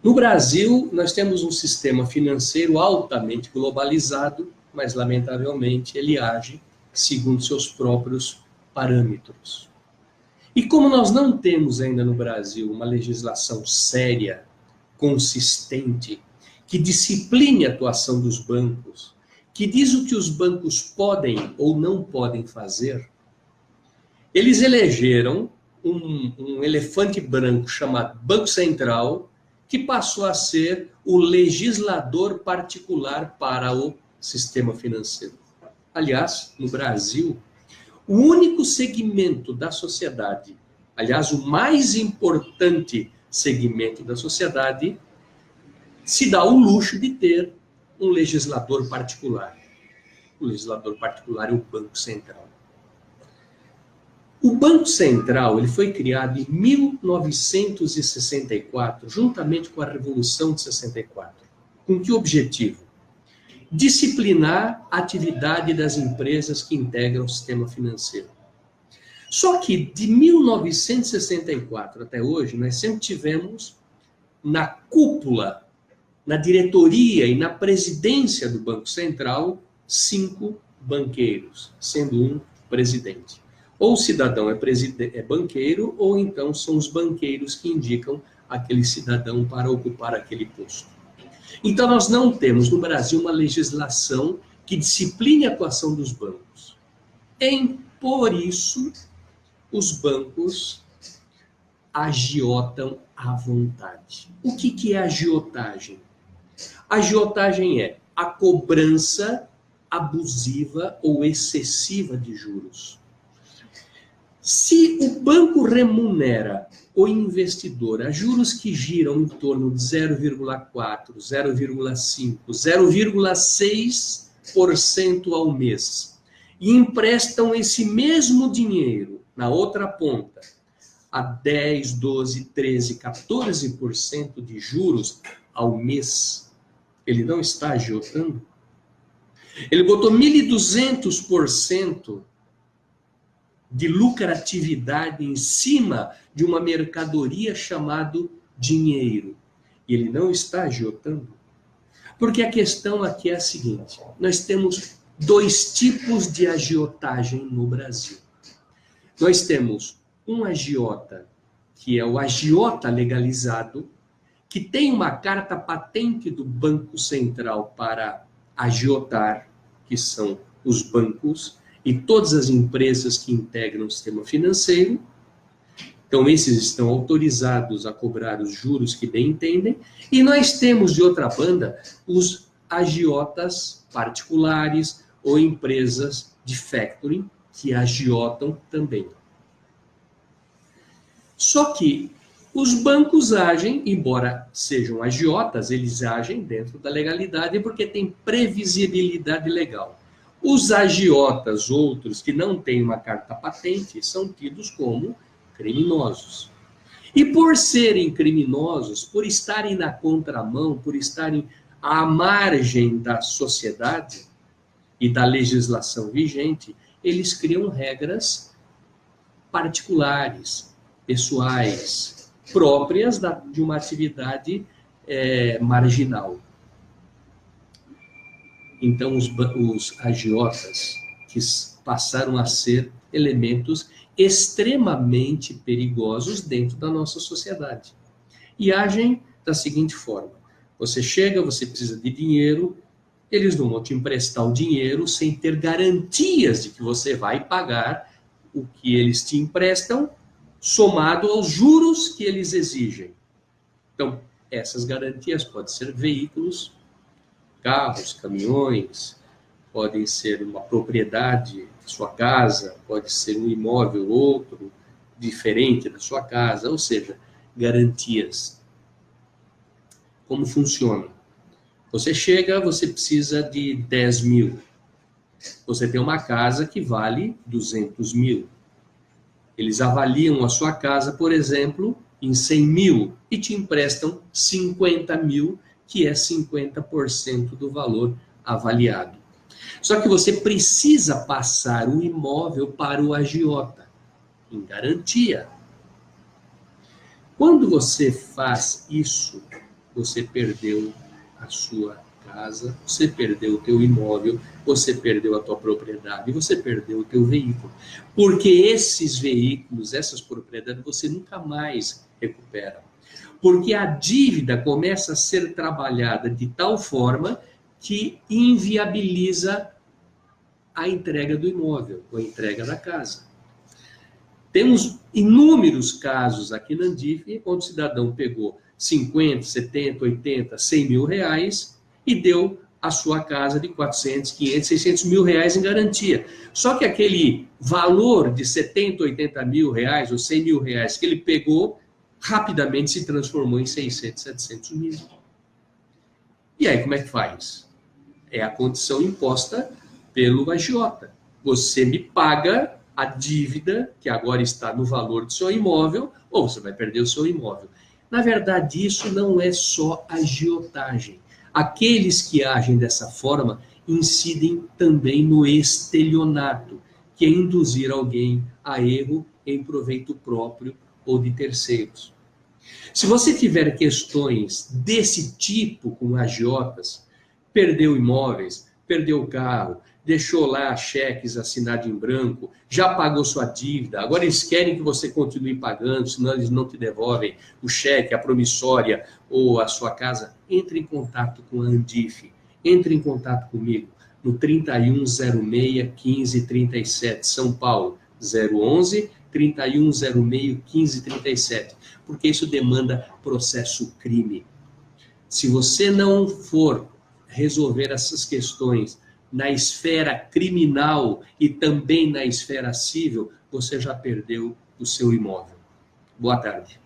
No Brasil, nós temos um sistema financeiro altamente globalizado, mas, lamentavelmente, ele age segundo seus próprios parâmetros. E como nós não temos ainda no Brasil uma legislação séria, consistente, que discipline a atuação dos bancos, que diz o que os bancos podem ou não podem fazer, eles elegeram um elefante branco chamado Banco Central, que passou a ser o legislador particular para o sistema financeiro. Aliás, no Brasil, o único segmento da sociedade, aliás, o mais importante segmento da sociedade, se dá o luxo de ter um legislador particular. O legislador particular é o Banco Central. O Banco Central ele foi criado em 1964, juntamente com a Revolução de 64. Com que objetivo? Disciplinar a atividade das empresas que integram o sistema financeiro. Só que de 1964 até hoje, nós sempre tivemos na cúpula, na diretoria e na presidência do Banco Central, 5 banqueiros, sendo um presidente. Ou o cidadão é banqueiro, ou então são os banqueiros que indicam aquele cidadão para ocupar aquele posto. Então, nós não temos no Brasil uma legislação que discipline a atuação dos bancos. Por isso, os bancos agiotam à vontade. O que é agiotagem? Agiotagem é a cobrança abusiva ou excessiva de juros. Se o banco remunera o investidor a juros que giram em torno de 0,4, 0,5, 0,6% ao mês e emprestam esse mesmo dinheiro na outra ponta a 10, 12, 13, 14% de juros ao mês, ele não está agiotando? Ele botou 1.200% de lucratividade em cima de uma mercadoria chamada dinheiro. E ele não está agiotando? Porque a questão aqui é a seguinte: nós temos 2 tipos de agiotagem no Brasil. Nós temos um agiota, que é o agiota legalizado, que tem uma carta patente do Banco Central para agiotar, que são os bancos, e todas as empresas que integram o sistema financeiro. Então, esses estão autorizados a cobrar os juros que bem entendem. E nós temos, de outra banda, os agiotas particulares ou empresas de factoring que agiotam também. Só que os bancos agem, embora sejam agiotas, eles agem dentro da legalidade porque tem previsibilidade legal. Os agiotas, outros que não têm uma carta patente, são tidos como criminosos. E por serem criminosos, por estarem na contramão, por estarem à margem da sociedade e da legislação vigente, eles criam regras particulares, pessoais, próprias de uma atividade marginal. Então, os agiotas que passaram a ser elementos extremamente perigosos dentro da nossa sociedade. E agem da seguinte forma: você chega, você precisa de dinheiro, eles não vão te emprestar o dinheiro sem ter garantias de que você vai pagar o que eles te emprestam, somado aos juros que eles exigem. Então, essas garantias podem ser veículos, carros, caminhões, podem ser uma propriedade, sua casa, pode ser um imóvel outro, diferente da sua casa, ou seja, garantias. Como funciona? Você chega, você precisa de 10 mil. Você tem uma casa que vale 200 mil. Eles avaliam a sua casa, por exemplo, em 100 mil e te emprestam 50 mil, que é 50% do valor avaliado. Só que você precisa passar o imóvel para o agiota, em garantia. Quando você faz isso, você perdeu a sua casa, você perdeu o teu imóvel, você perdeu a tua propriedade, você perdeu o teu veículo. Porque esses veículos, essas propriedades, você nunca mais recupera. Porque a dívida começa a ser trabalhada de tal forma que inviabiliza a entrega do imóvel, ou a entrega da casa. Temos inúmeros casos aqui na Andif, onde o cidadão pegou 50, 70, 80, 100 mil reais e deu a sua casa de 400, 500, 600 mil reais em garantia. Só que aquele valor de 70, 80 mil reais ou 100 mil reais que ele pegou, rapidamente se transformou em 600, 700 mil. E aí, como é que faz? É a condição imposta pelo agiota. Você me paga a dívida, que agora está no valor do seu imóvel, ou você vai perder o seu imóvel. Na verdade, isso não é só agiotagem. Aqueles que agem dessa forma incidem também no estelionato, que é induzir alguém a erro em proveito próprio ou de terceiros. Se você tiver questões desse tipo com agiotas, perdeu imóveis, perdeu o carro, deixou lá cheques assinados em branco, já pagou sua dívida, agora eles querem que você continue pagando, senão eles não te devolvem o cheque, a promissória ou a sua casa, entre em contato com a Andif, entre em contato comigo no 3106-1537, São Paulo, 011 3106-1537, porque isso demanda processo crime. Se você não for resolver essas questões na esfera criminal e também na esfera civil, você já perdeu o seu imóvel. Boa tarde.